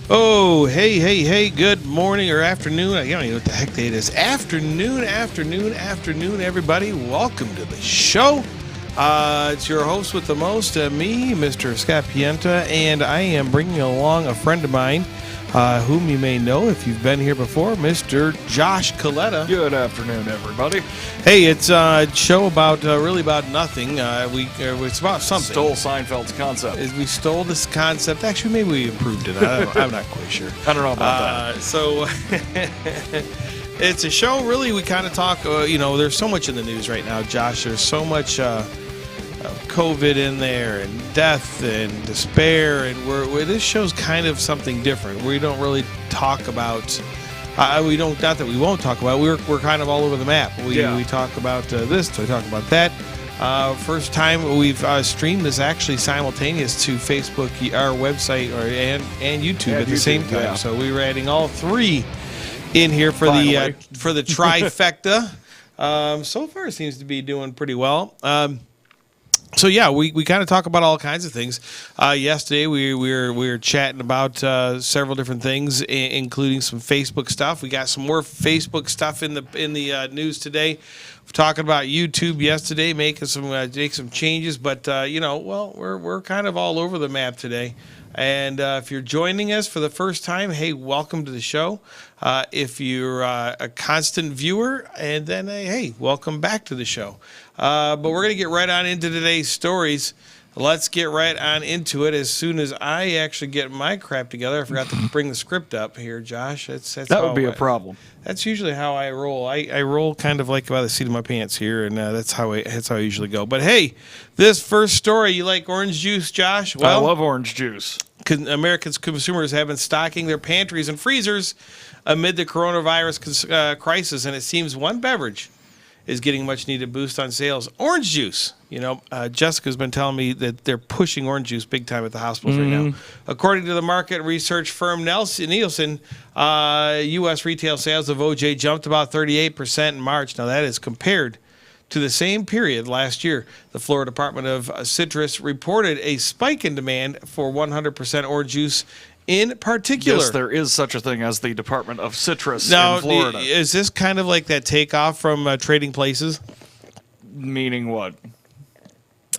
Oh, hey, good morning or afternoon. I don't even know what the heck day it is. Afternoon, everybody. Welcome to the show. It's your host with the most, me, Mr. Scott Pienta, and I am bringing along a friend of mine, whom you may know if you've been here before, Mr. Josh Coletta. Good afternoon, everybody. Hey, it's a show about really about nothing. It's about something. Stole Seinfeld's concept. We stole this concept. Actually, maybe we improved it. I'm not quite sure. I don't know about that. So it's a show. Really, we kind of talk. There's so much in the news right now, Josh. There's so much COVID in there, and death, and despair, and this show's kind of something different. We don't really talk about. We don't. Not that we won't talk about. We're kind of all over the map. We talk about this. We talk about that. First time we've streamed this actually simultaneous to Facebook, our website, and YouTube at the same time. Yeah. So we were adding all three in here for the trifecta. So far, it seems to be doing pretty well. So yeah, we kind of talk about all kinds of things. Yesterday we were chatting about several different things, including some Facebook stuff. We got some more Facebook stuff in the news today. We're talking about YouTube yesterday, making some changes, but we're kind of all over the map today. And if you're joining us for the first time, hey, welcome to the show. If you're a constant viewer, and then hey, welcome back to the show. But we're going to get right on into today's stories. Let's get right on into it as soon as I actually get my crap together. I forgot to bring the script up here, Josh. That would be a problem. That's usually how I roll. I roll kind of like by the seat of my pants here, and that's how I usually go. But hey, this first story, you like orange juice, Josh? Well, I love orange juice. Americans consumers have been stocking their pantries and freezers amid the coronavirus crisis, and it seems one beverage is getting much needed boost on sales. Orange juice. Jessica's been telling me that they're pushing orange juice big time at the hospitals right now. According to the market research firm Nielsen, U.S. retail sales of OJ jumped about 38% in March. Now that is compared to the same period last year. The Florida Department of Citrus reported a spike in demand for 100% orange juice in particular. Yes, there is such a thing as the Department of Citrus now, in Florida. Is this kind of like that takeoff from Trading Places? Meaning what?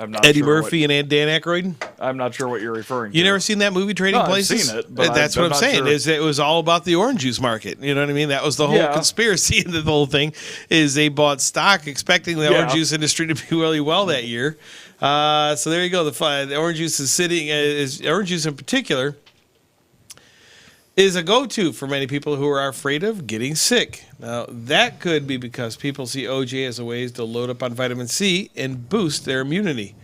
I'm not Eddie sure Murphy and Dan Aykroyd? I'm not sure what you're referring to. You never seen that movie, Trading Places? I've seen it, but that's what I'm saying. Sure. Is it was all about the orange juice market. You know what I mean? That was the whole conspiracy in the whole thing. Is they bought stock expecting the orange juice industry to be really well that year. So there you go. The orange juice orange juice in particular is a go-to for many people who are afraid of getting sick. Now, that could be because people see OJ as a way to load up on vitamin C and boost their immunity.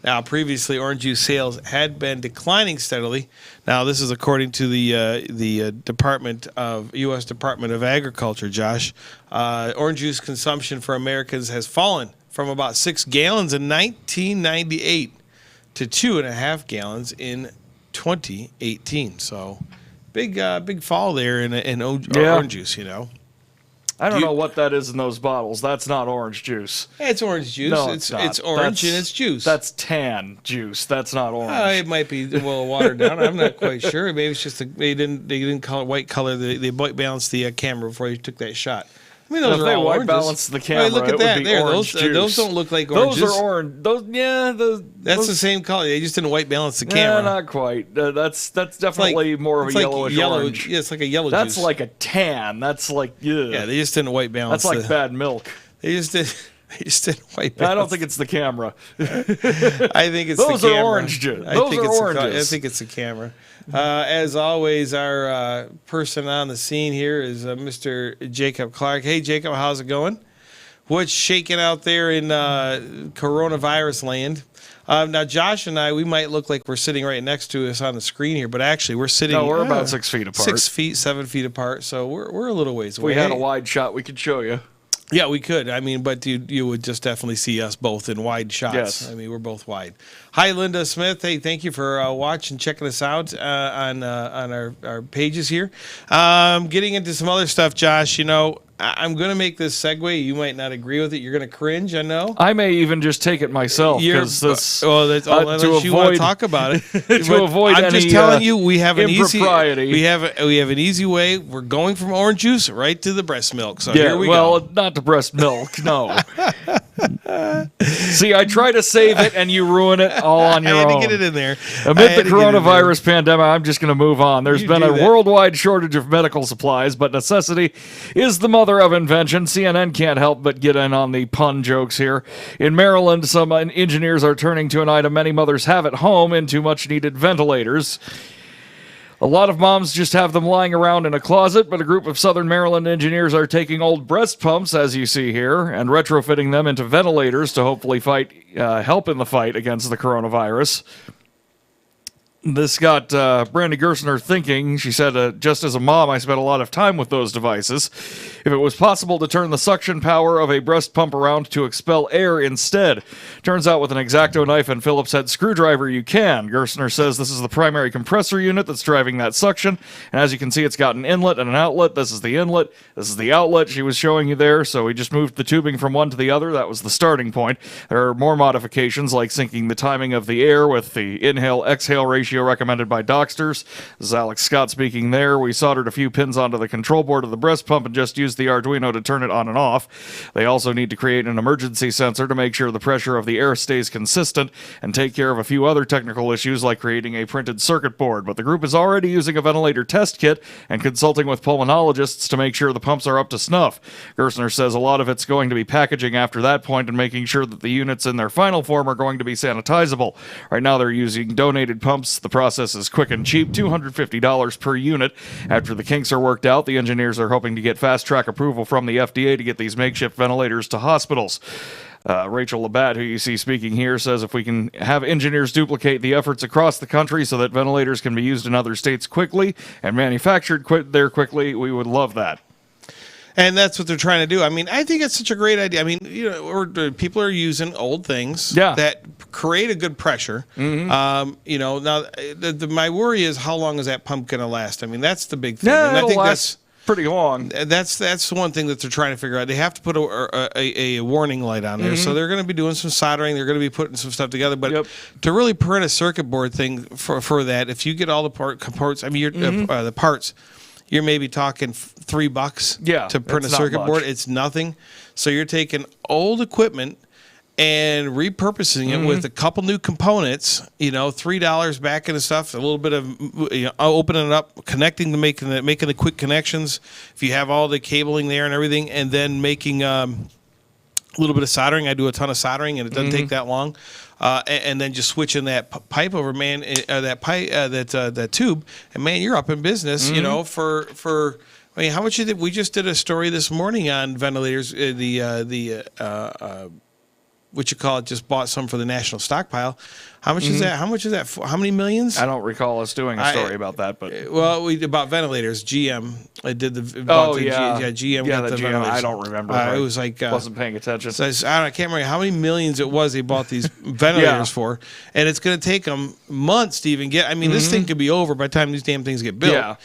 Now, previously, orange juice sales had been declining steadily. Now, this is according to the U.S. Department of Agriculture, Josh. Orange juice consumption for Americans has fallen from about 6 gallons in 1998 to 2.5 gallons in 2018. So, big fall there in orange juice, I don't know what that is in those bottles. That's not orange juice. Yeah, it's orange juice. No, it's orange and it's juice. That's tan juice. That's not orange. It might be watered down. I'm not quite sure. Maybe it's just they didn't call it white color. They white balanced the camera before you took that shot. I mean, those are all white oranges. balance the camera. Right, look at that. There, those don't look like oranges. Those are orange. That's the same color. They just didn't white balance the camera. Yeah, not quite. That's definitely more of a yellowish orange. Yeah, it's like a yellow That's juice. like a tan. That's like yeah. They just didn't white balance. That's like bad milk. They just didn't white balance. I don't think it's the camera. I think it's those the camera. Are orange juice. Those are oranges. I think it's the camera. As always, our person on the scene here is Mr. Jacob Clark. Hey, Jacob, how's it going? What's shaking out there in coronavirus land? Now, Josh and I, we might look like we're sitting right next to us on the screen here, but actually we're sitting... No, we're about 6 feet apart. 6 feet, 7 feet apart, so we're a little ways away. If we had a wide shot, we could show you. Yeah, we could. I mean, but you would just definitely see us both in wide shots. Yes. I mean, we're both wide. Hi, Linda Smith. Hey, thank you for watching, checking us out on our pages here. Getting into some other stuff, Josh. I'm going to make this segue. You might not agree with it. You're going to cringe, I know. I may even just take it myself because this. That's unless you want to talk about it. To avoid I'm just telling you, we have an impropriety. we have an easy way. We're going from orange juice right to the breast milk. So here we go. Not to breast milk, no. See, I try to save it and you ruin it all on your own. I had to get it in there. Amid the coronavirus pandemic, I'm just going to move on. There's been a worldwide shortage of medical supplies, but necessity is the mother of invention. CNN can't help but get in on the pun jokes here. In Maryland, some engineers are turning to an item many mothers have at home into much-needed ventilators. A lot of moms just have them lying around in a closet, but a group of Southern Maryland engineers are taking old breast pumps, as you see here, and retrofitting them into ventilators to hopefully help in the fight against the coronavirus. This got Brandy Gerstner thinking. She said, just as a mom, I spent a lot of time with those devices. If it was possible to turn the suction power of a breast pump around to expel air instead. Turns out with an X-Acto knife and Phillips head screwdriver, you can. Gerstner says this is the primary compressor unit that's driving that suction. And as you can see, it's got an inlet and an outlet. This is the inlet. This is the outlet she was showing you there. So we just moved the tubing from one to the other. That was the starting point. There are more modifications like syncing the timing of the air with the inhale-exhale ratio recommended by doctors. This is Alex Scott speaking there. We soldered a few pins onto the control board of the breast pump and just used the Arduino to turn it on and off. They also need to create an emergency sensor to make sure the pressure of the air stays consistent and take care of a few other technical issues like creating a printed circuit board. But the group is already using a ventilator test kit and consulting with pulmonologists to make sure the pumps are up to snuff. Gerstner says a lot of it's going to be packaging after that point and making sure that the units in their final form are going to be sanitizable. Right now they're using donated pumps. The process is quick and cheap, $250 per unit. After the kinks are worked out, the engineers are hoping to get fast-track approval from the FDA to get these makeshift ventilators to hospitals. Rachel Labatt, who you see speaking here, says if we can have engineers duplicate the efforts across the country so that ventilators can be used in other states quickly and manufactured there quickly, we would love that. And that's what they're trying to do. I mean, I think it's such a great idea. I mean, people are using old things that create a good pressure. Mm-hmm. Now my worry is how long is that pump going to last? I mean, that's the big thing. Yeah, and I think that's pretty long. That's one thing that they're trying to figure out. They have to put a warning light on there. Mm-hmm. So they're going to be doing some soldering. They're going to be putting some stuff together. But to really print a circuit board thing for that, if you get all the parts, I mean, the parts, you're maybe talking $3 to print a circuit board. It's nothing. So you're taking old equipment and repurposing it with a couple new components, $3 back into stuff, a little bit of opening it up, connecting to making the quick connections. If you have all the cabling there and everything, and then making a little bit of soldering. I do a ton of soldering, and it doesn't take that long. And then just switching that pipe over, man, that tube, and man, you're up in business. For I mean, how much did we just did a story this morning on ventilators? Just bought some for the national stockpile. How much is that? How much is that? How many millions? I don't recall us doing a story about that, but we about ventilators. GM, I did the GM got the GM. I don't remember. It was like wasn't paying attention. So I can't remember how many millions it was they bought these ventilators for, and it's going to take them months to even get. I mean, this thing could be over by the time these damn things get built. Yeah.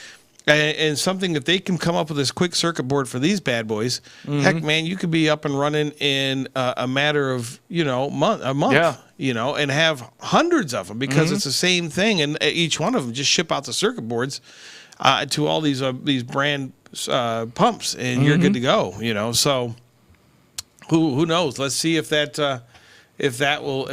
And something, if they can come up with this quick circuit board for these bad boys, heck, man, you could be up and running in a matter of a month, and have hundreds of them because it's the same thing, and each one of them just ship out the circuit boards to all these brand pumps, and you're good to go. So who knows? Let's see if that will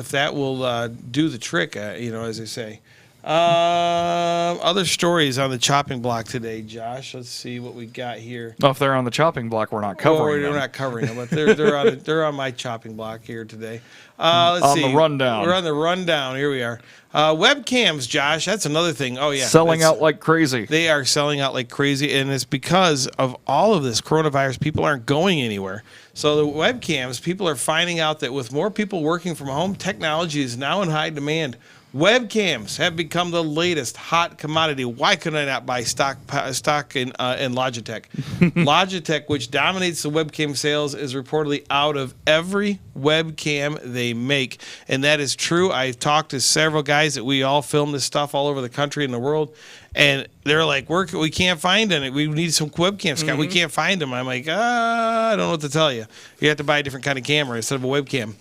do the trick. As they say. Other stories on the chopping block today, Josh. Let's see what we got here. Oh, if they're on the chopping block, we're not covering them. We're not covering them, but they're on my chopping block here today. Let's see. On the rundown. We're on the rundown. Here we are. Webcams, Josh. That's another thing. Oh, yeah. Selling out like crazy. They are selling out like crazy, and it's because of all of this coronavirus. People aren't going anywhere. So the webcams, people are finding out that with more people working from home, technology is now in high demand. Webcams have become the latest hot commodity. Why couldn't I not buy stock in Logitech? Logitech, which dominates the webcam sales, is reportedly out of every webcam they make. And that is true. I've talked to several guys that we all film this stuff all over the country and the world. And they're like, we can't find any. We need some webcams, Scott. We can't find them. I'm like, I don't know what to tell you. You have to buy a different kind of camera instead of a webcam.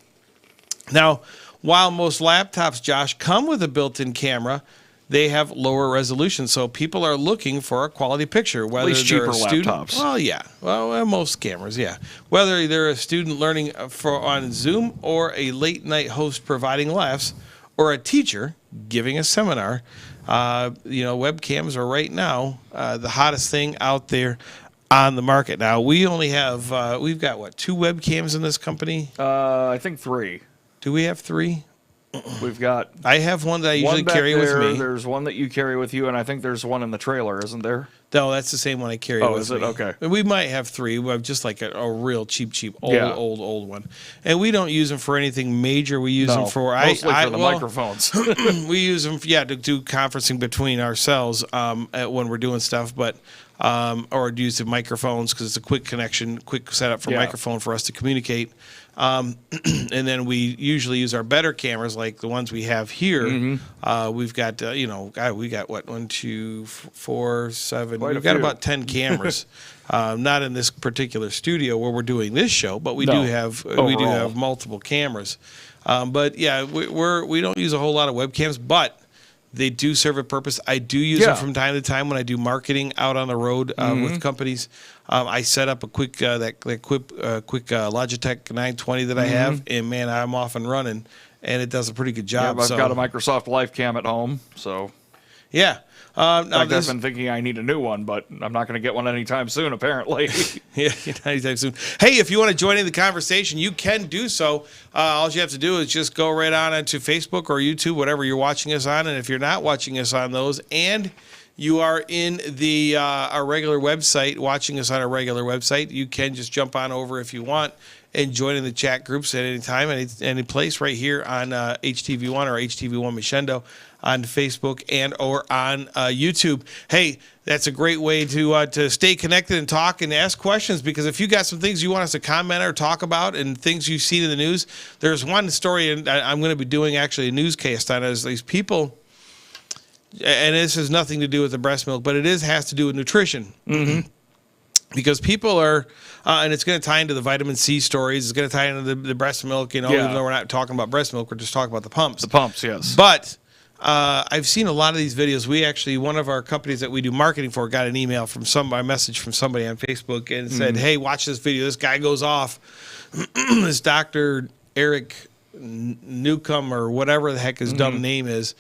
Now, while most laptops, Josh, come with a built-in camera, they have lower resolution. So people are looking for a quality picture. Whether at least they're cheaper a student, laptops. Well, yeah. Well, most cameras, yeah. Whether they're a student learning on Zoom or a late-night host providing laughs or a teacher giving a seminar, webcams are right now the hottest thing out there on the market. Now, we only have, we've got, 2 webcams in this company? I think 3. Do we have 3? We've got. I have one that I usually carry with me. There's one that you carry with you, and I think there's one in the trailer, isn't there? No, that's the same one I carry with me. Oh, is it? Okay. We might have 3. We have just like a real cheap, old one. And we don't use them for anything major. We use them for... mostly for the microphones. We use them, to do conferencing between ourselves when we're doing stuff, but... or use the microphones because it's a quick connection, quick setup for microphone for us to communicate. And then we usually use our better cameras like the ones we have here. Mm-hmm. We've got, we got 1, 2, 4, 7. We've got about 10 cameras. Not in this particular studio where we're doing this show, but we do have multiple cameras. But yeah, we don't use a whole lot of webcams, but they do serve a purpose. I do use them from time to time when I do marketing out on the road with companies. I set up a quick Logitech 920 that I have, and man, I'm off and running, and it does a pretty good job. Yeah, I've got a Microsoft Live Cam at home, so yeah. I've been thinking I need a new one, but I'm not going to get one anytime soon, apparently. Yeah, anytime soon. Hey, if you want to join in the conversation, you can do so. All you have to do is just go right on into Facebook or YouTube, whatever you're watching us on. And if you're not watching us on those, and you are in our regular website, watching us on our regular website, you can just jump on over if you want and join in the chat groups at any time, any place right here on HTV1 or htv1michindoh on Facebook and or on YouTube. Hey, that's a great way to stay connected and talk and ask questions, because if you got some things you want us to comment or talk about and things you've seen in the news, there's one story, and I'm going to be doing actually a newscast on it, is these people, and this has nothing to do with the breast milk, but it has to do with nutrition. Mm-hmm. Because people are, and it's going to tie into the vitamin C stories. It's going to tie into the breast milk. Even though we're not talking about breast milk, we're just talking about the pumps. The pumps, yes. But I've seen a lot of these videos. We actually, one of our companies that we do marketing for, got an email from a message from somebody on Facebook, and said, "Hey, watch this video. This guy goes off. This Dr. Eric Newcomb or whatever the heck his dumb name is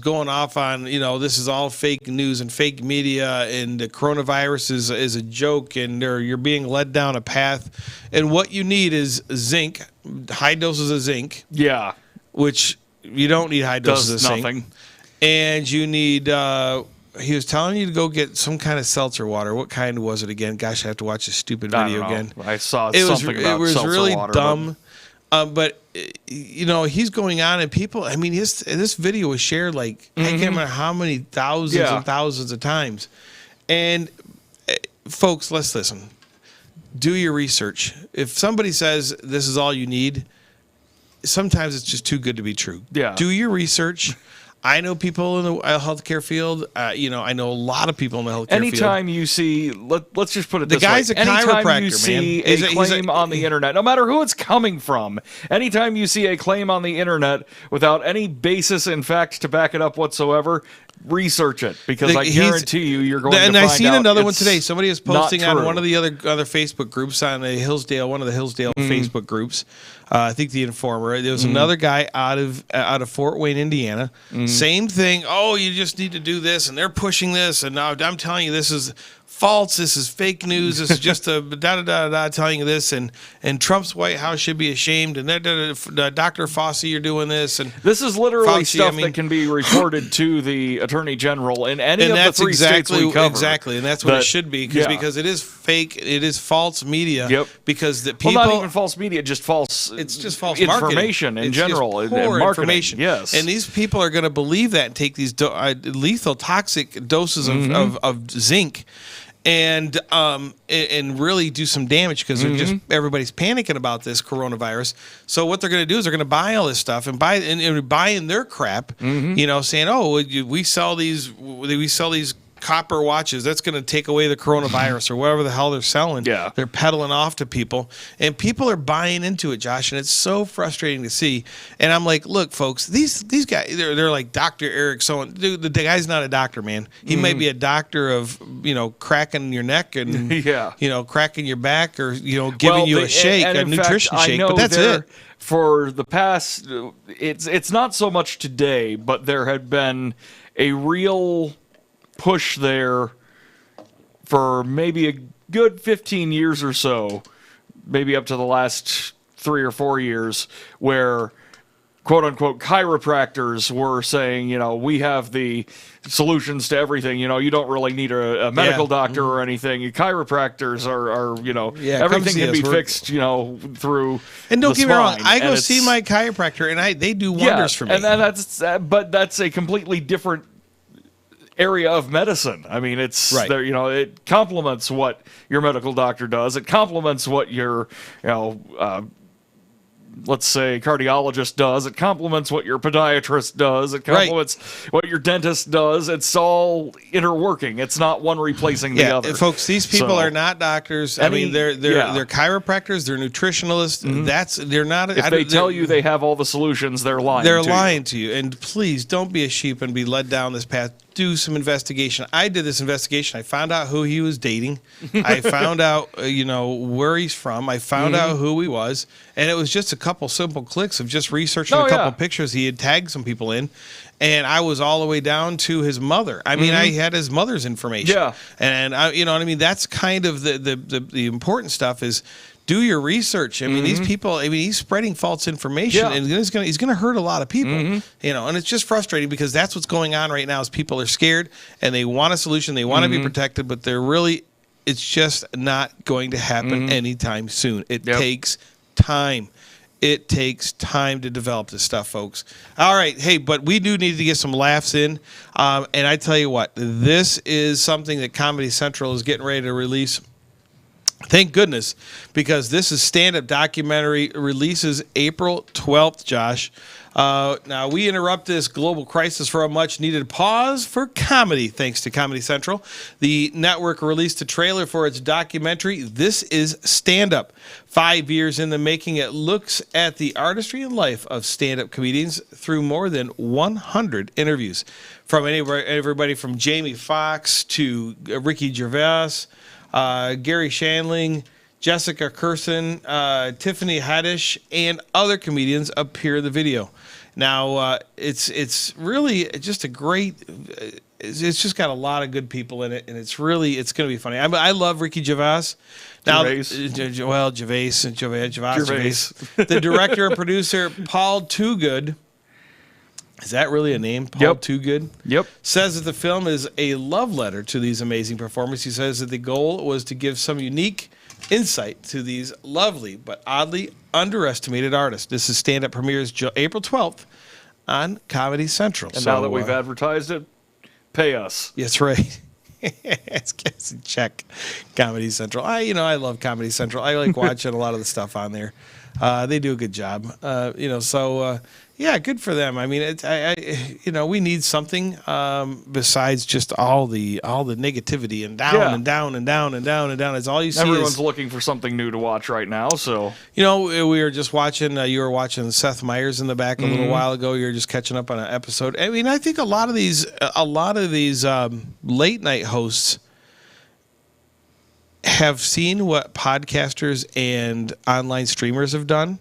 going off on, this is all fake news and fake media, and the coronavirus is a joke, and you're being led down a path. And what you need is zinc, high doses of zinc. Yeah. Which you don't need high doses of zinc. Nothing. And you need, he was telling you to go get some kind of seltzer water. What kind was it again? Gosh, I have to watch this stupid video again. I saw something about seltzer water. It was really dumb. But he's going on, and people, this video was shared like, I can't remember how many thousands and thousands of times. And folks, let's listen. Do your research. If somebody says this is all you need, sometimes it's just too good to be true. Yeah. Do your research. I know people in the healthcare field. I know a lot of people in the healthcare field. Anytime you see, let's just put it this way. The guy's a chiropractor, anytime you see a claim on the internet, no matter who it's coming from, anytime you see a claim on the internet without any basis in fact to back it up whatsoever, research it, because I guarantee you're going to find out. And I seen another one today. Somebody is posting on one of the other Facebook groups on one of the Hillsdale Facebook groups. I think the Informer. There was another guy out of Fort Wayne, Indiana. Same thing. Oh, you just need to do this, and they're pushing this, and now I'm telling you, this is false. This is fake news. This is just a da-da-da-da telling you this. And Trump's White House should be ashamed. And Dr. Fauci, you're doing this. And this is literally stuff that can be reported to the Attorney General in any of the three states we cover. Exactly, and that's what it should be because it is fake. It is false media. Yep. Because the people, well, not even false media, just false. It's just false information marketing. in general. It's just poor information. Yes. And these people are going to believe that and take these lethal, toxic doses of zinc. And really do some damage because everybody's panicking about this coronavirus. So what they're going to do is they're going to buy all this stuff and buy in their crap. Saying, oh, we sell these copper watches. That's going to take away the coronavirus or whatever the hell they're selling. Yeah. They're peddling off to people, and people are buying into it, Josh. And it's so frustrating to see. And I'm like, look, folks, these guys, they're like Dr. Eric. Dude, the guy's not a doctor, man. He might be a doctor of cracking your neck and cracking your back or giving you a shake, a nutrition shake. But that's it. For the past, it's not so much today, but there had been a real push there for maybe a good 15 years or so, maybe up to the last 3 or 4 years, where quote unquote chiropractors were saying, we have the solutions to everything. You don't really need a medical doctor or anything. Chiropractors are everything can be fixed, through. And don't get me wrong, I go and see my chiropractor and they do wonders for me. And that's a completely different area of medicine. I mean, it's right. There, it complements what your medical doctor does. It complements what your, let's say, cardiologist does. It complements what your podiatrist does. It complements what your dentist does. It's all interworking. It's not one replacing the other. Folks, these people are not doctors. I mean, they're chiropractors. They're nutritionalists. They're not. If they tell you they have all the solutions, they're lying. They're lying to you. And please don't be a sheep and be led down this path. Do some investigation. I did this investigation. I found out who he was dating. I found out, where he's from. I found out who he was, and it was just a couple simple clicks of just researching a couple pictures. He had tagged some people in, and I was all the way down to his mother. I mean, I had his mother's information. Yeah, and you know what I mean. That's kind of the important stuff is. Do your research. I mean, these people. I mean, he's spreading false information, and he's going to hurt a lot of people. And it's just frustrating because that's what's going on right now. Is people are scared and they want a solution. They want to be protected, but it's just not going to happen anytime soon. It takes time. It takes time to develop this stuff, folks. All right, hey, but we do need to get some laughs in. And I tell you what, this is something that Comedy Central is getting ready to release. Thank goodness, because this is stand-up documentary releases April 12th, Josh. Now, we interrupt this global crisis for a much-needed pause for comedy, thanks to Comedy Central. The network released a trailer for its documentary, This is Stand-Up. 5 years in the making, it looks at the artistry and life of stand-up comedians through more than 100 interviews. From everybody from Jamie Foxx to Ricky Gervais, Gary Shandling, Jessica Kirson, Tiffany Haddish, and other comedians appear in the video. Now, it's really just a great. It's just got a lot of good people in it, and it's going to be funny. I love Ricky Gervais. Now, Gervais. The director and producer Paul Toogood. Is that really a name? Paul Toogood? Yep. Says that the film is a love letter to these amazing performers. He says that the goal was to give some unique insight to these lovely but oddly underestimated artists. This is stand-up premieres April 12th on Comedy Central. And now that we've advertised it, pay us. That's right. It's a check. Comedy Central. I love Comedy Central. I like watching a lot of the stuff on there. They do a good job. Yeah, good for them. I mean, we need something besides just all the negativity and down and down and down and down and down. It's all you see. Everyone's looking for something new to watch right now. So we were just watching. You were watching Seth Meyers in the back a little while ago. You were just catching up on an episode. I mean, I think a lot of these late night hosts have seen what podcasters and online streamers have done.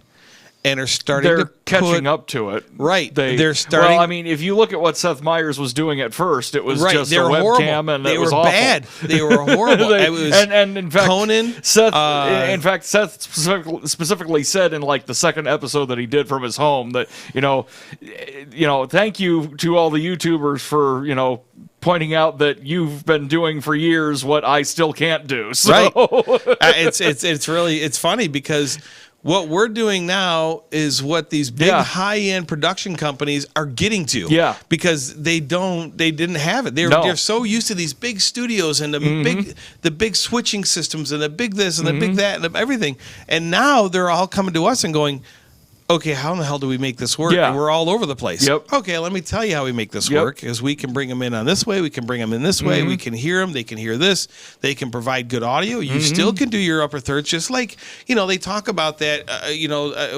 and are starting they're to catching up to it. Right. They're starting. Well, I mean, if you look at what Seth Meyers was doing at first, it was just a webcam, horrible. and they it was were awful. bad. They were horrible. It was and in fact, Conan. Seth specifically said in like the second episode that he did from his home that thank you to all the YouTubers for pointing out that you've been doing for years what I still can't do. So. Right. It's funny because what we're doing now is what these big high-end production companies are getting to. Yeah. Because they didn't have it. They're so used to these big studios and the big switching systems and the big this and the big that and everything. And now they're all coming to us and going, okay, how in the hell do we make this work? Yeah. And we're all over the place. Yep. Okay, let me tell you how we make this work. Is we can bring them in on this way. We can bring them in this way. We can hear them. They can hear this. They can provide good audio. You still can do your upper thirds. Just like, they talk about that,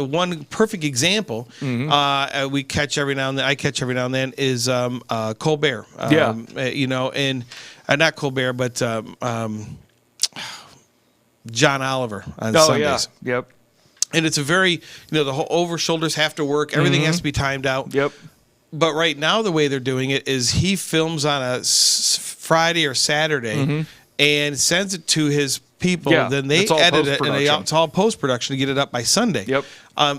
one perfect example we catch every now and then, I catch every now and then is Colbert. And not Colbert, but John Oliver on Sundays. Yeah. Yep. And it's a very, the whole over shoulders have to work. Everything has to be timed out. Yep. But right now, the way they're doing it is he films on a Friday or Saturday and sends it to his people. Yeah, Then they edit it, and it's all post-production to get it up by Sunday. Yep.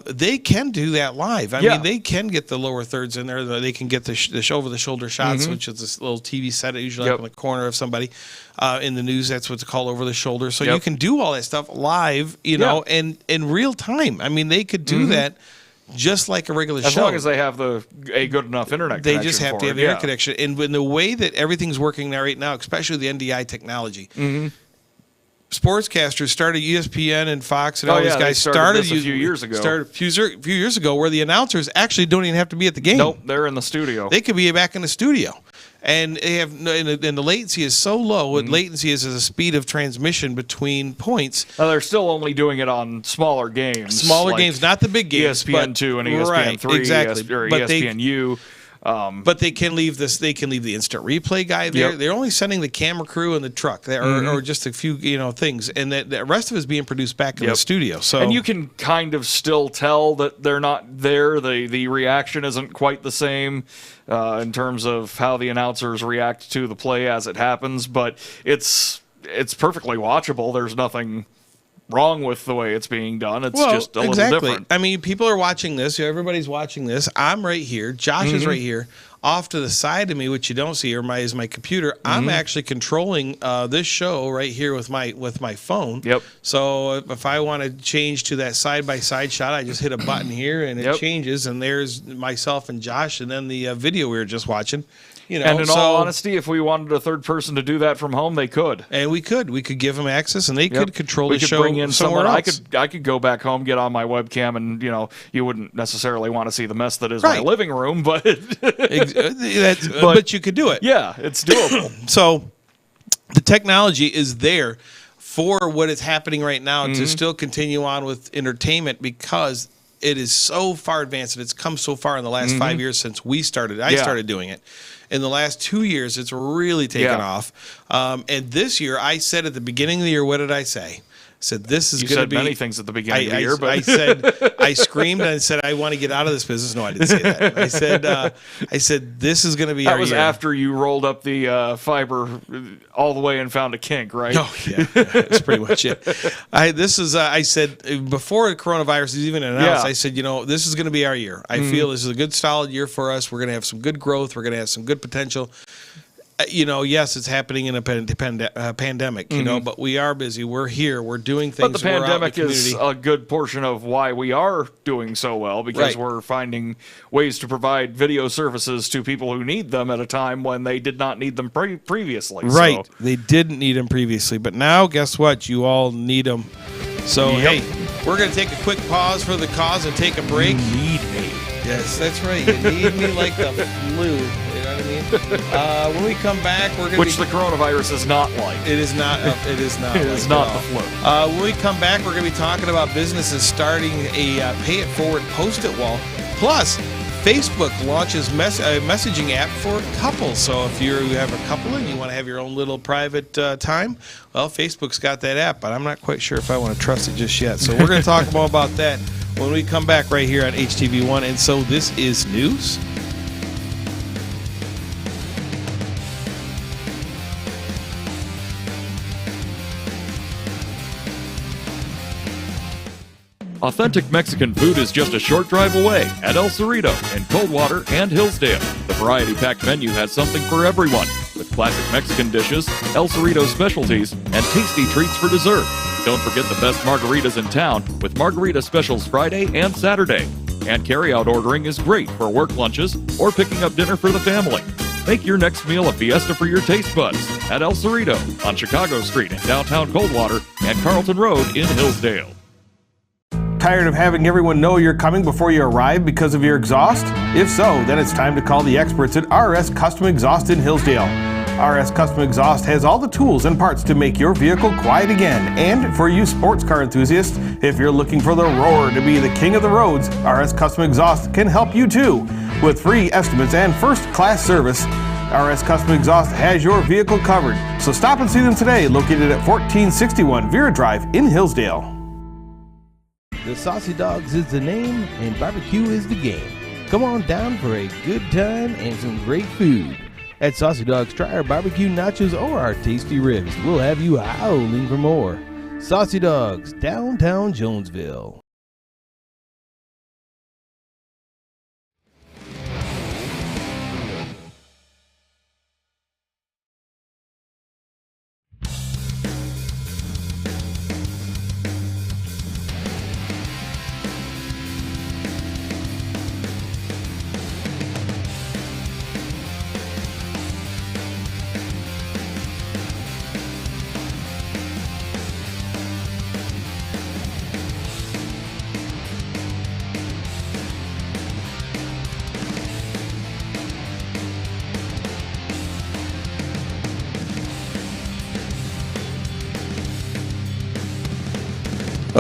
They can do that live. I mean, they can get the lower thirds in there. They can get the over-the-shoulder shots, which is this little TV set usually up in the corner of somebody. In the news, that's what's called over the shoulder. So you can do all that stuff live, and in real time. I mean, they could do that just like a regular show. As long as they have a good enough internet connection. They just have to have the internet connection. And in the way that everything's working now right now, especially the NDI technology, sportscasters started, ESPN and Fox and all these guys started a few years ago. Started a few years ago, where the announcers actually don't even have to be at the game. Nope, they're in the studio. They could be back in the studio. And they have, and the latency is so low. What latency is a speed of transmission between points. They're still only doing it on smaller games. Smaller games, not the big games. ESPN2 and ESPN3, exactly. or ESPNU. But they can leave this. They can leave the instant replay guy there. They're only sending the camera crew and the truck, or just a few things, and the rest of it is being produced back in the studio. So, and you can kind of still tell that they're not there. The reaction isn't quite the same in terms of how the announcers react to the play as it happens, but it's perfectly watchable. There's nothing wrong with the way it's being done. It's just a little different. I mean, people are watching this. Everybody's watching this. I'm right here. Josh is right here. Off to the side of me, which you don't see, is my computer. I'm actually controlling this show right here with my phone. Yep. So if I want to change to that side-by-side shot, I just hit a button here, and it changes, and there's myself and Josh, and then the video we were just watching. And in all honesty, if we wanted a third person to do that from home, they could. And we could give them access, and they could control the show. We could bring in somewhere else. else. I could go back home, get on my webcam, and you wouldn't necessarily want to see the mess that is my living room, but but you could do it. Yeah, it's doable. So the technology is there for what is happening right now to still continue on with entertainment, because it is so far advanced, and it's come so far in the last 5 years since we started. I started doing it. In the last 2 years, it's really taken off. And this year, I said at the beginning of the year, what did I say? I said, this is going to be... You said many things at the beginning of the year, but... I screamed and I said, I want to get out of this business. No, I didn't say that. I said, this is going to be our year. That was after you rolled up the fiber all the way and found a kink, right? Oh, yeah. That's pretty much it. I said, before the coronavirus is even announced, I said, this is going to be our year. I feel this is a good, solid year for us. We're going to have some good growth. We're going to have some good potential. Yes, it's happening in a pandemic, but we are busy. We're here. We're doing things. But the pandemic is a good portion of why we are doing so well, because we're finding ways to provide video services to people who need them at a time when they did not need them previously. Right. So. They didn't need them previously, but now, guess what? You all need them. So, hey, we're going to take a quick pause for the cause and take a break. You need me. Yes, that's right. You need me like the flu. You know what I mean? When we come back, we're going to the coronavirus is not like. It is not. It is not. It is not the flu. When we come back, we're going to be talking about businesses starting a pay it forward post-it wall, plus Facebook launches a messaging app for couples. So if you have a couple and you want to have your own little private time, well, Facebook's got that app, but I'm not quite sure if I want to trust it just yet. So we're going to talk more about that when we come back right here on HTV1. And so this is news. Authentic Mexican food is just a short drive away at El Cerrito in Coldwater and Hillsdale. The variety-packed menu has something for everyone, with classic Mexican dishes, El Cerrito specialties, and tasty treats for dessert. Don't forget the best margaritas in town with margarita specials Friday and Saturday. And carry-out ordering is great for work lunches or picking up dinner for the family. Make your next meal a fiesta for your taste buds at El Cerrito on Chicago Street in downtown Coldwater and Carlton Road in Hillsdale. Tired of having everyone know you're coming before you arrive because of your exhaust? If so, then it's time to call the experts at RS Custom Exhaust in Hillsdale. RS Custom Exhaust has all the tools and parts to make your vehicle quiet again. And for you sports car enthusiasts, if you're looking for the roar to be the king of the roads, RS Custom Exhaust can help you too. With free estimates and first-class service, RS Custom Exhaust has your vehicle covered. So stop and see them today, located at 1461 Vera Drive in Hillsdale. The Saucy Dogs is the name and barbecue is the game. Come on down for a good time and some great food. At Saucy Dogs, try our barbecue nachos or our tasty ribs. We'll have you howling for more. Saucy Dogs, downtown Jonesville.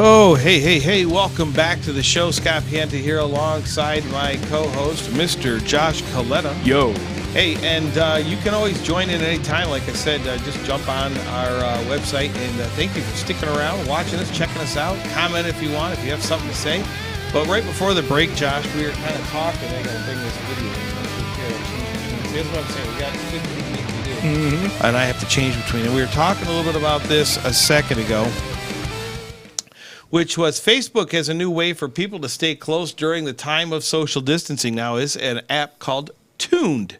Oh, hey, welcome back to the show. Scott Pianta here alongside my co-host, Mr. Josh Coletta. Yo. Hey, and you can always join in any time. Like I said, just jump on our website, and thank you for sticking around, watching us, checking us out. Comment if you want, if you have something to say. But right before the break, Josh, we were kind of talking. I got to bring this video in. Here's what I'm saying. We got 15 things to do, and I have to change between them. We were talking a little bit about this a second ago, which was Facebook has a new way for people to stay close during the time of social distancing now. Is an app called Tuned,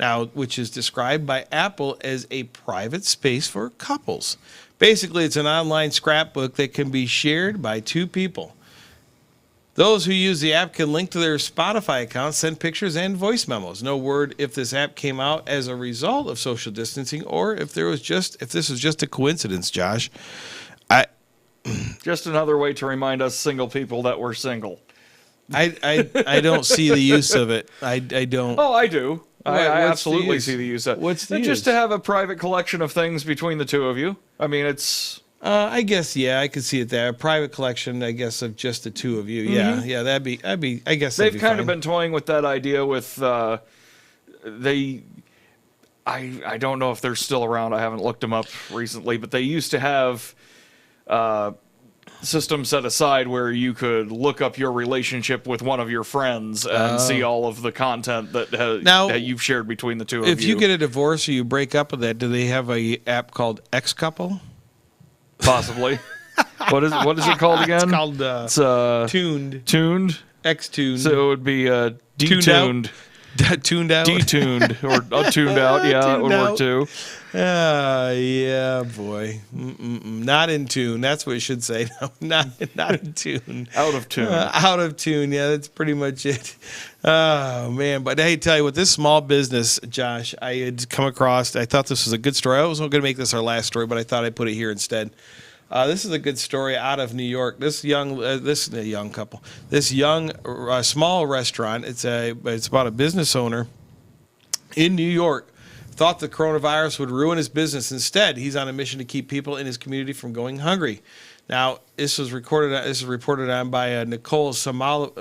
now, which is described by Apple as a private space for couples. Basically, it's an online scrapbook that can be shared by two people. Those who use the app can link to their Spotify account, send pictures and voice memos. No word if this app came out as a result of social distancing or if this was just a coincidence, Josh. Just another way to remind us single people that we're single. I don't see the use of it. I don't. Oh, I do. I absolutely see the use of it. What's the use? Just to have a private collection of things between the two of you. I mean, it's... I guess, yeah, I could see it there. A private collection, I guess, of just the two of you. Mm-hmm. Yeah, that'd be. I guess they've kind of been toying with that idea with I don't know if they're still around. I haven't looked them up recently, but they used to have system set aside where you could look up your relationship with one of your friends and see all of the content that you've shared between the two of you. If you get a divorce or you break up with that, do they have a app called X Couple? Possibly. What is it called again? It's called Tuned. Tuned. X-tuned. So it would be detuned. Tuned out. Detuned or tuned out. Yeah, that would work too. Yeah, boy. Not in tune. That's what it should say. No, not in tune. Out of tune. Out of tune. Yeah, that's pretty much it. Oh, man. But hey, tell you what, this small business, Josh, I had come across. I thought this was a good story. I wasn't going to make this our last story, but I thought I'd put it here instead. This is a good story out of New York. This young couple, this young small restaurant. It's about a business owner in New York. Thought the coronavirus would ruin his business. Instead, he's on a mission to keep people in his community from going hungry. Now, this is reported on by Nicole Somovilla.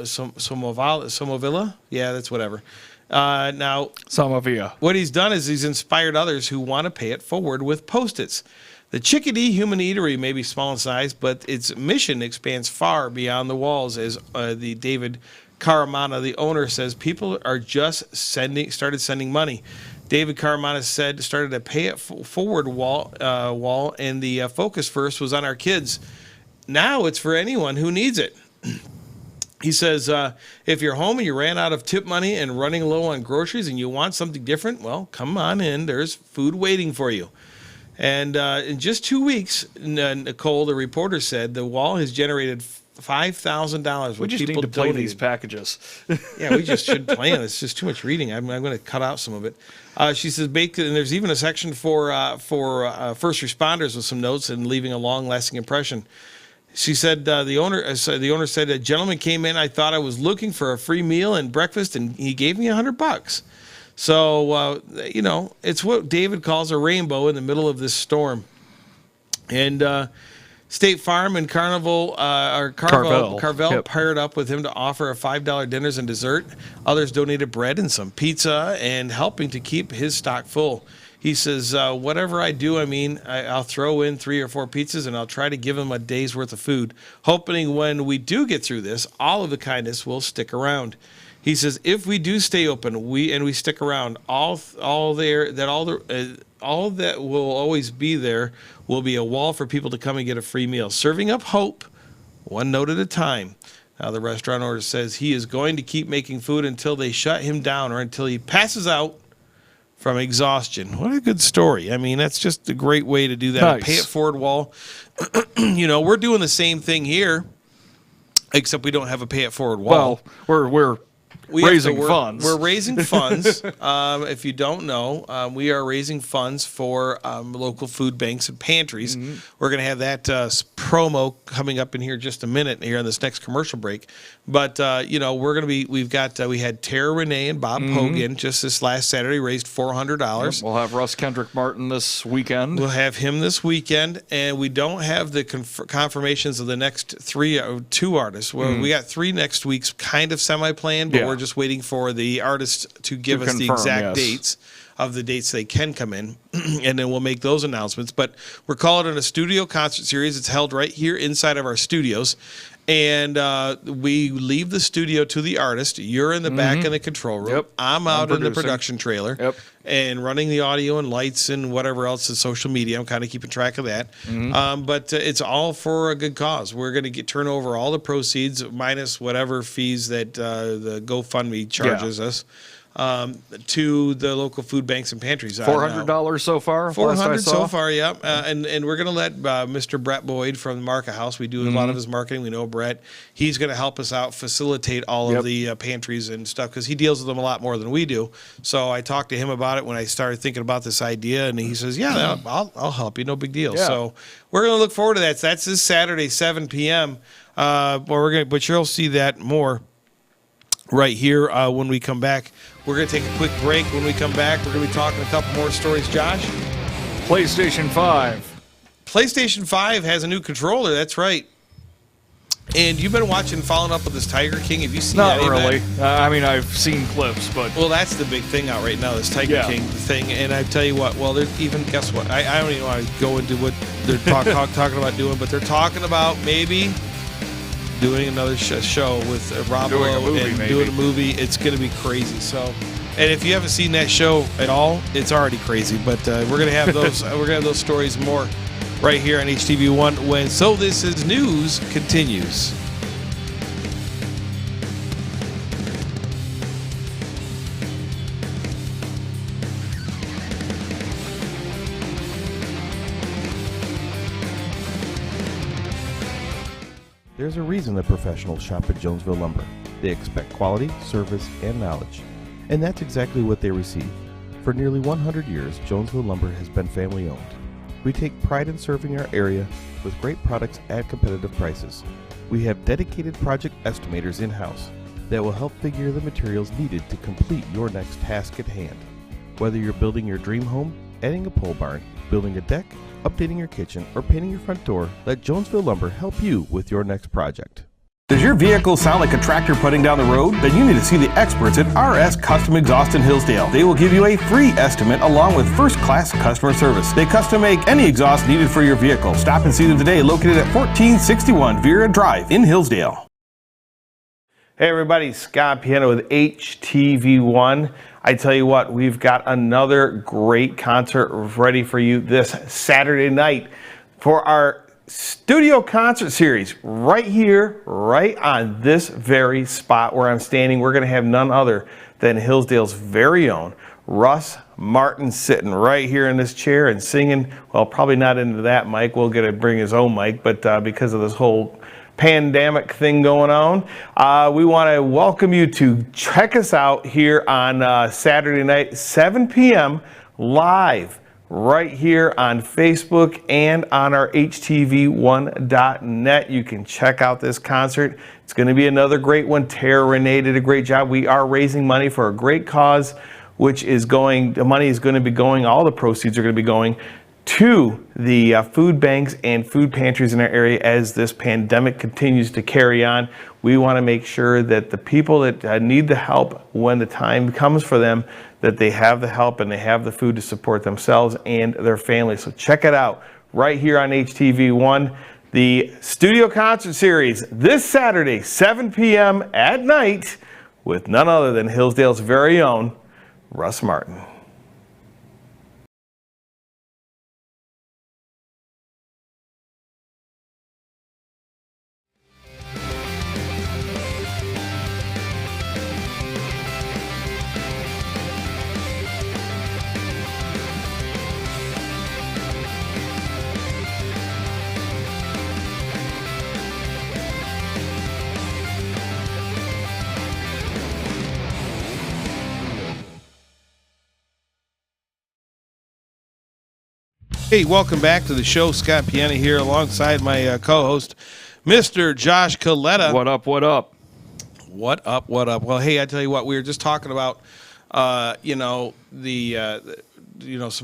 Yeah, that's whatever. Now, Somovilla. What he's done is he's inspired others who want to pay it forward with Post-its. The Chickadee Human Eatery may be small in size, but its mission expands far beyond the walls. As the David Caramana, the owner, says, people are just started sending money. David Caramana started a pay it forward wall, and the focus first was on our kids. Now it's for anyone who needs it. He says, if you're home and you ran out of tip money and running low on groceries and you want something different, well, come on in. There's food waiting for you. And in just 2 weeks, Nicole, the reporter, said the wall has generated $5,000. We just need to play these packages. Yeah, we just should plan. It's just too much reading. I'm going to cut out some of it. She says, and there's even a section for first responders with some notes and leaving a long-lasting impression. She said the owner said a gentleman came in. I thought I was looking for a free meal and breakfast, and he gave me $100. So it's what David calls a rainbow in the middle of this storm. And State Farm and Carvel Yep. paired up with him to offer a $5 dinners and dessert. Others donated bread and some pizza, and helping to keep his stock full. He says, whatever I do, I'll throw in 3 or 4 pizzas, and I'll try to give them a day's worth of food, hoping when we do get through this, all of the kindness will stick around. He says, if we do stay open, we stick around, all that will always be there will be a wall for people to come and get a free meal, serving up hope, one note at a time. Now, the restaurant owner says he is going to keep making food until they shut him down or until he passes out from exhaustion. What a good story. That's just a great way to do that. Nice. Pay it forward wall. We're doing the same thing here, except we don't have a pay it forward wall. Well, we're raising funds. We're raising funds. If you don't know, we are raising funds for local food banks and pantries. Mm-hmm. We're going to have that promo coming up in here just a minute here on this next commercial break. But we're going to be. We had Tara Renee and Bob Hogan just this last Saturday, raised $400. Yep, we'll have Russ Kendrick Martin this weekend. We'll have him this weekend, and we don't have the confirmations of the next 2 artists. Well, we got 3 next week's kind of semi-planned, but we're just waiting for the artists to give us the exact dates of the dates they can come in, and then we'll make those announcements. But we're calling it a studio concert series. It's held right here inside of our studios, and we leave the studio to the artist. You're in the back in the control room. Yep. I'm out in the production trailer and running the audio and lights and whatever else is social media. I'm kind of keeping track of that. But it's all for a good cause. We're going to turn over all the proceeds minus whatever fees that the GoFundMe charges us to the local food banks and pantries. $400 so far. $400 so far, yeah. And we're going to let Mr. Brett Boyd from the Market House. We do a lot of his marketing. We know Brett. He's going to help us out, facilitate all of the pantries and stuff, because he deals with them a lot more than we do. So I talked to him about it when I started thinking about this idea, and he says, "Yeah, I'll help you. No big deal." Yeah. So we're going to look forward to that. So that's this Saturday, 7 p.m. But you'll see that more right here when we come back. We're going to take a quick break. When we come back, we're going to be talking a couple more stories. Josh? PlayStation 5. PlayStation 5 has a new controller. That's right. And you've been watching, following up with this Tiger King. Have you seen that? Not really. I've seen clips, but... Well, that's the big thing out right now, this Tiger King thing. And I tell you what, guess what? I don't even want to go into what they're talking about doing, but they're talking about maybe doing another show with Rob Lowe and doing a movie. It's going to be crazy. So, and if you haven't seen that show at all, it's already crazy. But we're going to have those. We're going to have those stories more right here on HTV1 when So This Is News continues. There's a reason that professionals shop at Jonesville Lumber. They expect quality, service, and knowledge. And that's exactly what they receive. For nearly 100 years, Jonesville Lumber has been family-owned. We take pride in serving our area with great products at competitive prices. We have dedicated project estimators in-house that will help figure the materials needed to complete your next task at hand. Whether you're building your dream home, adding a pole barn, building a deck, updating your kitchen, or painting your front door, let Jonesville Lumber help you with your next project. Does your vehicle sound like a tractor putting down the road? Then you need to see the experts at RS Custom Exhaust in Hillsdale. They will give you a free estimate along with first-class customer service. They custom make any exhaust needed for your vehicle. Stop and see them today, located at 1461 Vera Drive in Hillsdale. Hey everybody, Scott Piano with HTV1. I tell you what, we've got another great concert ready for you this Saturday night for our studio concert series right here, right on this very spot where I'm standing. We're going to have none other than Hillsdale's very own Russ Martin sitting right here in this chair and singing. Well, probably not into that mic. We'll get to bring his own mic, but because of this whole pandemic thing going on, we want to welcome you to check us out here on Saturday night, 7 p.m. live right here on Facebook and on our htv1.net. You can check out this concert. It's going to be another great one. Tara Renee did a great job. We are raising money for a great cause, which is going, the money is going to be going, all the proceeds are going to be going to the food banks and food pantries in our area as this pandemic continues to carry on. We want to make sure that the people that need the help when the time comes for them, that they have the help and they have the food to support themselves and their families. So check it out right here on HTV1. The studio concert series this Saturday, 7 p.m. at night with none other than Hillsdale's very own Russ Martin. Hey, welcome back to the show. Scott Piana here alongside my co-host, Mr. Josh Coletta. What up, what up? What up, what up? Well, hey, I tell you what, we were just talking about, some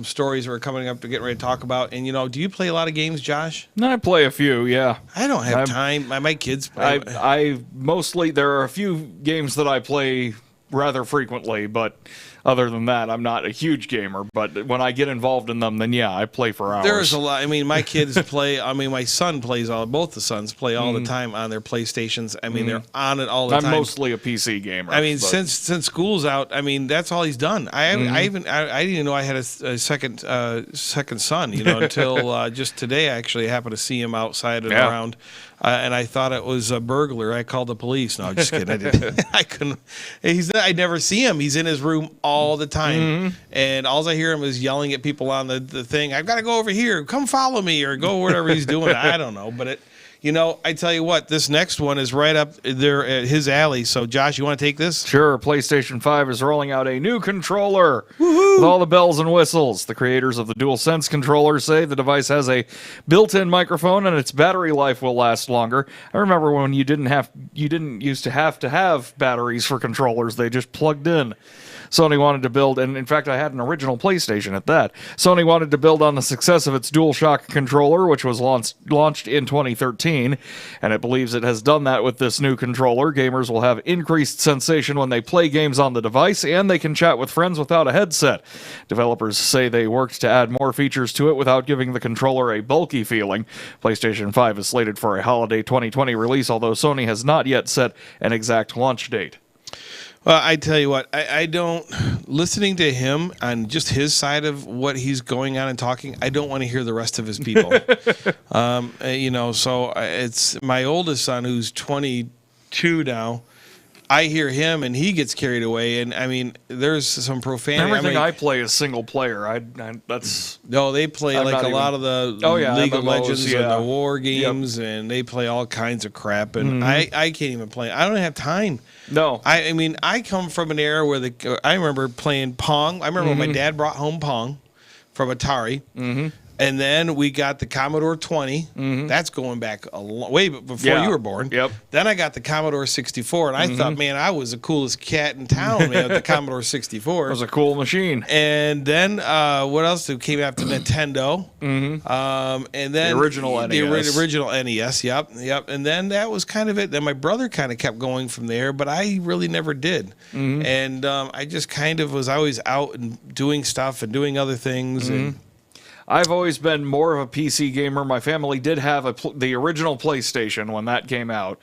stories we're coming up to getting ready to talk about. And, do you play a lot of games, Josh? I play a few, yeah. I don't have time. My kids play. I mostly, there are a few games that I play rather frequently, but other than that, I'm not a huge gamer. But when I get involved in them, then yeah, I play for hours. There's a lot. I mean, my kids play. I mean, my son plays both the sons play all the time on their PlayStations. I mean, they're on it all the time. I'm mostly a PC gamer. I mean, since school's out, I mean, that's all he's done. I didn't even know I had a second son. Until just today, I actually happened to see him outside and around. And I thought it was a burglar. I called the police. No, just kidding. I didn't. I couldn't. I never see him. He's in his room all the time, and all I hear him is yelling at people on the thing. I've got to go over here. Come follow me, or go whatever he's doing. I don't know, but I tell you what, this next one is right up there at his alley. So, Josh, you want to take this? Sure. PlayStation 5 is rolling out a new controller with all the bells and whistles. The creators of the DualSense controller say the device has a built-in microphone and its battery life will last longer. I remember when you didn't used to have batteries for controllers; they just plugged in. Sony wanted to build, and in fact I had an original PlayStation at that. Sony wanted to build on the success of its DualShock controller, which was launched in 2013, and it believes it has done that with this new controller. Gamers will have increased sensation when they play games on the device, and they can chat with friends without a headset. Developers say they worked to add more features to it without giving the controller a bulky feeling. PlayStation 5 is slated for a holiday 2020 release, although Sony has not yet set an exact launch date. Well, I tell you what, I don't, listening to him on just his side of what he's going on and talking, I don't want to hear the rest of his people. So it's my oldest son who's 22 now. I hear him and he gets carried away, and I mean, there's some profanity. Everything I play is single player. That's no, they play a lot of the League of Legends and the war games, and they play all kinds of crap. And I can't even play. I don't have time. No, I mean, I come from an era where I remember playing Pong. I remember when my dad brought home Pong from Atari. And then we got the Commodore 20. That's going back way before you were born. Yep. Then I got the Commodore 64, and I thought, man, I was the coolest cat in town, man, with the Commodore 64. It was a cool machine. And then what else came after Nintendo? And then The original NES. The original NES, yep. And then that was kind of it. Then my brother kind of kept going from there, but I really never did. And I just kind of was always out and doing stuff and doing other things. And I've always been more of a PC gamer. My family did have the original PlayStation when that came out.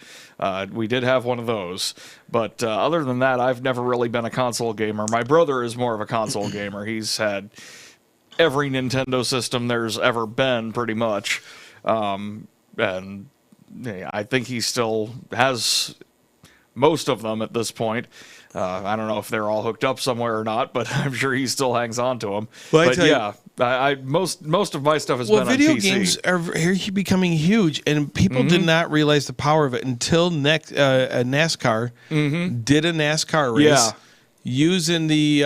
We did have one of those. But other than that, I've never really been a console gamer. My brother is more of a console gamer. He's had every Nintendo system there's ever been, pretty much. And I think he still has most of them at this point. I don't know if they're all hooked up somewhere or not, but I'm sure he still hangs on to them. Well, but yeah, most of my stuff has been on video PC. games are becoming huge, and people did not realize the power of it until NASCAR did a NASCAR race. Yeah. Using the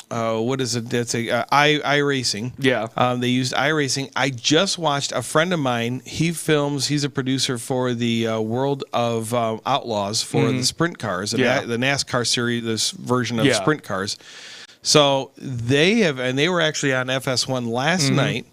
what is it? That's iRacing. Yeah. They used iRacing. I just watched a friend of mine. He's a producer for the World of Outlaws for the sprint cars, the NASCAR series, this version of sprint cars. So they were actually on FS1 last night.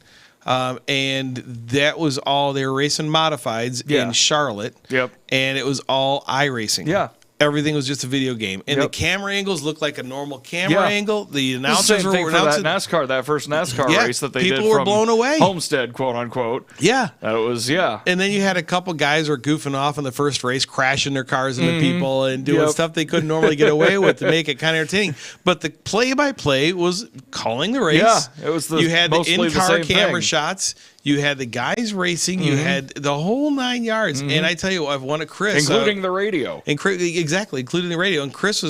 And that was all, they were racing modifieds in Charlotte. Yep. And it was all iRacing. Yeah. Everything was just a video game, and the camera angles looked like a normal camera angle. The announcers were announcing that first NASCAR race that they did. People were blown away. Homestead, quote unquote. Yeah, that was And then you had a couple guys who were goofing off in the first race, crashing their cars into people and doing stuff they couldn't normally get away with to make it kind of entertaining. But the play-by-play was calling the race. Yeah, it was you had the mostly in-car the same camera thing. shots. You had the guys racing. You had the whole 9 yards. And I tell you, I've won a Chris, including the radio. Exactly, including the radio. And Chris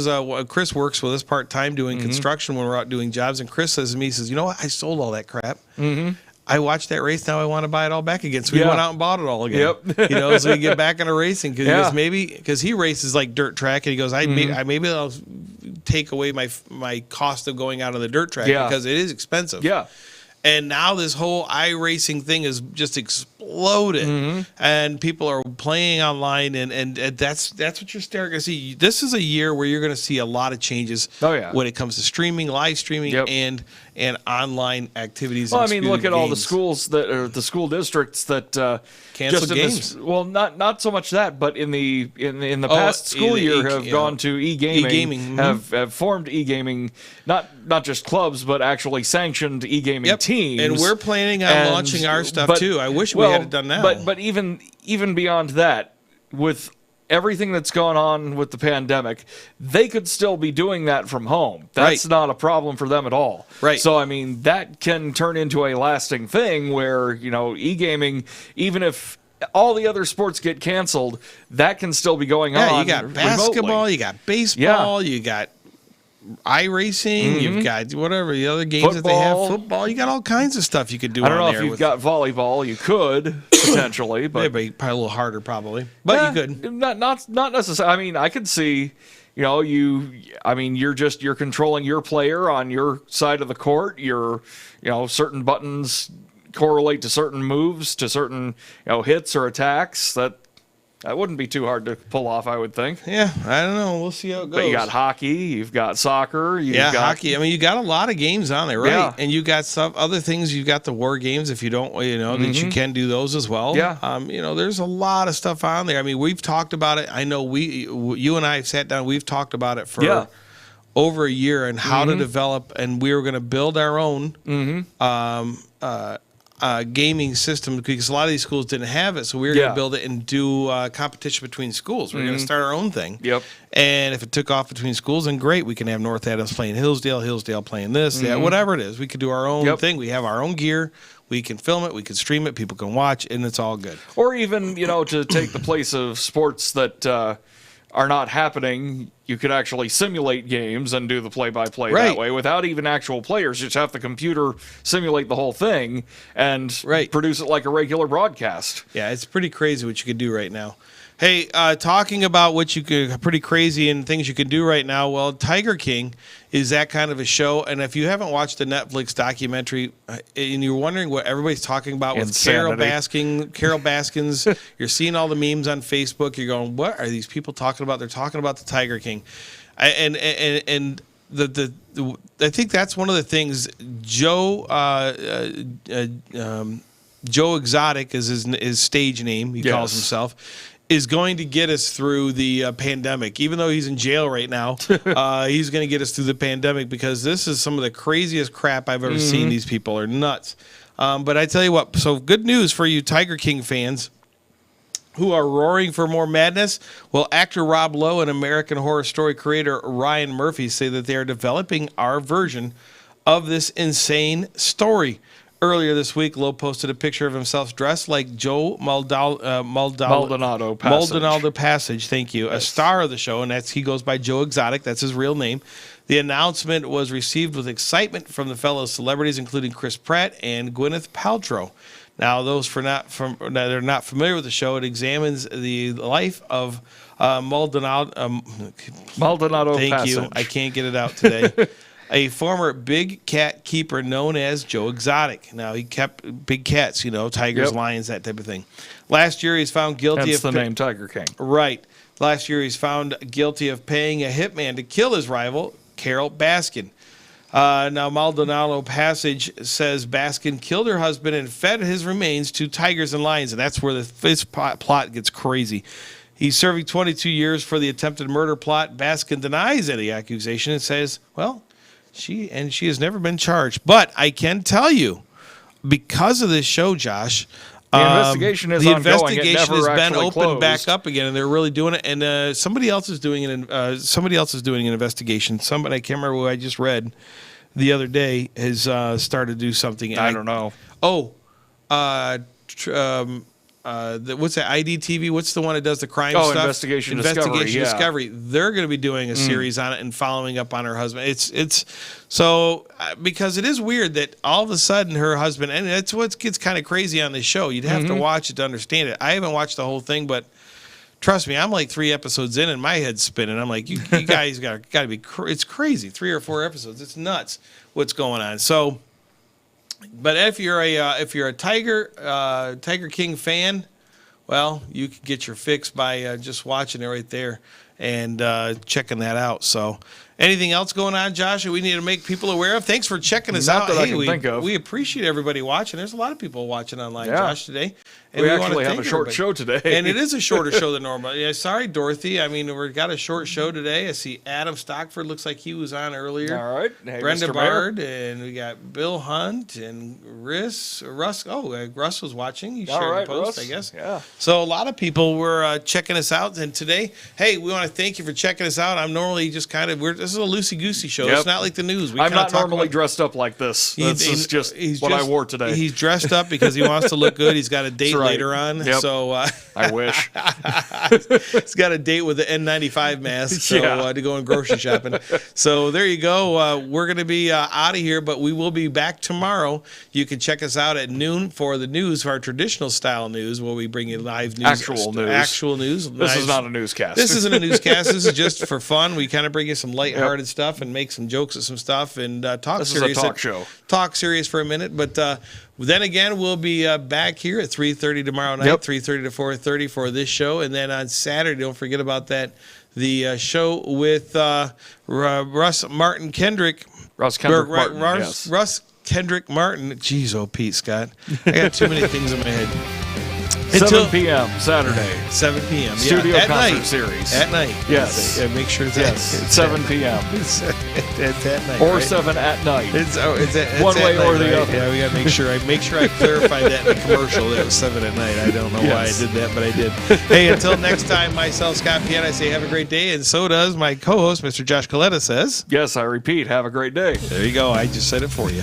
Chris works with us part time doing construction when we're out doing jobs. And Chris says to me, he says, "You know what? I sold all that crap. I watched that race. Now I want to buy it all back again." So we went out and bought it all again. Yep. So we get back into racing because he races like dirt track, and he goes, maybe I'll take away my cost of going out on the dirt track because it is expensive. Yeah. And now this whole iRacing thing has just exploded, and people are playing online, and that's what you're starting to see. This is a year where you're going to see a lot of changes when it comes to streaming, live streaming, and online activities. Well, I mean, look at all the schools the school districts that cancel games. Not so much that, but in the past school year have gone to e-gaming, have formed e-gaming, not just clubs, but actually sanctioned e-gaming teams. And we're planning on launching our stuff too. I wish we had it done now. But even beyond that, with everything that's gone on with the pandemic, they could still be doing that from home. That's not a problem for them at all. Right. So, I mean, that can turn into a lasting thing where, e-gaming, even if all the other sports get canceled, that can still be going on. You got basketball, remotely. you got baseball, you got iRacing, you've got whatever the other games that they have, football. You got all kinds of stuff you could do. I don't know if you've got volleyball. You could potentially, but maybe probably a little harder, probably. But you could not necessarily. I mean, I could see. You're controlling your player on your side of the court. Certain buttons correlate to certain moves, to certain hits or attacks. That wouldn't be too hard to pull off, I would think. Yeah, I don't know. We'll see how it goes. But you got hockey, you've got soccer, hockey. I mean, you got a lot of games on there, right? Yeah. And you got other things. You've got the war games. If you don't, that you can do those as well. Yeah. There's a lot of stuff on there. I mean, we've talked about it. I know you and I have sat down. We've talked about it for over a year and how to develop, and we were going to build our own gaming system because a lot of these schools didn't have it. So we were going to build it and do competition between schools. We're going to start our own thing. Yep. And if it took off between schools, then great. We can have North Adams playing Hillsdale playing this, that, whatever it is. We could do our own thing. We have our own gear. We can film it. We can stream it. People can watch, and it's all good. Or even, to take the place of sports that are not happening, you could actually simulate games and do the play-by-play that way without even actual players. Just have the computer simulate the whole thing and produce it like a regular broadcast. Yeah, it's pretty crazy what you could do right now. Hey, talking about what you could pretty crazy and things you can do right now. Well, Tiger King is that kind of a show, and if you haven't watched the Netflix documentary and you're wondering what everybody's talking about with Carol Baskins, you're seeing all the memes on Facebook. You're going, what are these people talking about? They're talking about the Tiger King, and I think that's one of the things. Joe Exotic is his stage name. He calls himself. Is going to get us through the pandemic. Even though he's in jail right now, he's going to get us through the pandemic because this is some of the craziest crap I've ever seen. These people are nuts. But I tell you what, so good news for you Tiger King fans who are roaring for more madness. Well, actor Rob Lowe and American Horror Story creator Ryan Murphy say that they are developing our version of this insane story. Earlier this week, Lowe posted a picture of himself dressed like Joe Maldonado Passage. Thank you, a star of the show, and he goes by Joe Exotic. That's his real name. The announcement was received with excitement from the fellow celebrities, including Chris Pratt and Gwyneth Paltrow. Now, those that are not familiar with the show, it examines the life of Maldonado Passage. Thank you. I can't get it out today. A former big cat keeper known as Joe Exotic. Now, he kept big cats, tigers, lions, that type of thing. Last year, he's found guilty of the name Tiger King. Right. Last year, he's found guilty of paying a hitman to kill his rival, Carol Baskin. Now, Maldonado Passage says Baskin killed her husband and fed his remains to tigers and lions, and that's where this plot gets crazy. He's serving 22 years for the attempted murder plot. Baskin denies any accusation and says, well, she has never been charged. But I can tell you, because of this show, Josh, the investigation is ongoing. The investigation has been opened closed. back up again, and they're really doing it. And somebody else is doing an investigation. Somebody, I can't remember who I just read the other day, has started to do something. I don't know. What's that? IDTV? What's the one that does the crime stuff? Investigation Discovery. They're going to be doing a series on it and following up on her husband. It's so because it is weird that all of a sudden her husband, and that's what gets kind of crazy on this show. You'd have to watch it to understand it. I haven't watched the whole thing, but trust me, I'm like 3 episodes in and my head's spinning. I'm like, you guys got to be. It's crazy. 3 or 4 episodes. It's nuts what's going on. So. But if you're a Tiger King fan, well, you can get your fix by just watching it right there and checking that out. So, anything else going on, Josh, that we need to make people aware of? Thanks for checking us out. That I can think of. We appreciate everybody watching. There's a lot of people watching online, Josh, today. And we actually have a short show today. And it is a shorter show than normal. Yeah, sorry, Dorothy. I mean, we've got a short show today. I see Adam Stockford looks like he was on earlier. All right. Hey, Brenda Mr. Bard, Mayor. and we got Bill Hunt and Russ. Oh, Russ was watching. He shared right, the post, Russ. I guess. Yeah. So a lot of people were checking us out. And today, hey, we want to thank you for checking us out. I'm normally just this is a loosey-goosey show. Yep. It's not like the news. I'm not normally dressed up like this. This is just what I wore today. He's dressed up because he wants to look good. He's got a date later on. Yep. So I wish. He's got a date with the N95 mask to go in grocery shopping. So there you go. We're going to be out of here, but we will be back tomorrow. You can check us out at noon for the news, for our traditional style news, where we bring you live news. Actual news. This is not a newscast. This isn't a newscast. This is just for fun. We kind of bring you some lighthearted stuff and make some jokes at some stuff and talk this serious. This is a talk show. Talk serious for a minute, but then again, we'll be back here at 3:30 tomorrow night, 3:30 to 4:30 for this show, and then on Saturday, don't forget about that, the show with Russ Kendrick Martin. Jeez, oh Pete Scott, I got too many things in my head. 7 p.m. Saturday. 7 p.m. Studio at concert night. series. At night. Yes. Yeah, make sure it's at 7 p.m. It's at night. Or right? 7 at night. It's one way or the other. Yeah, we got to make sure I clarified that in the commercial. That it was 7 at night. I don't know why I did that, but I did. Hey, until next time, myself, Scott Piana, I say have a great day, and so does my co-host, Mr. Josh Coletta says. Yes, I repeat, have a great day. There you go. I just said it for you.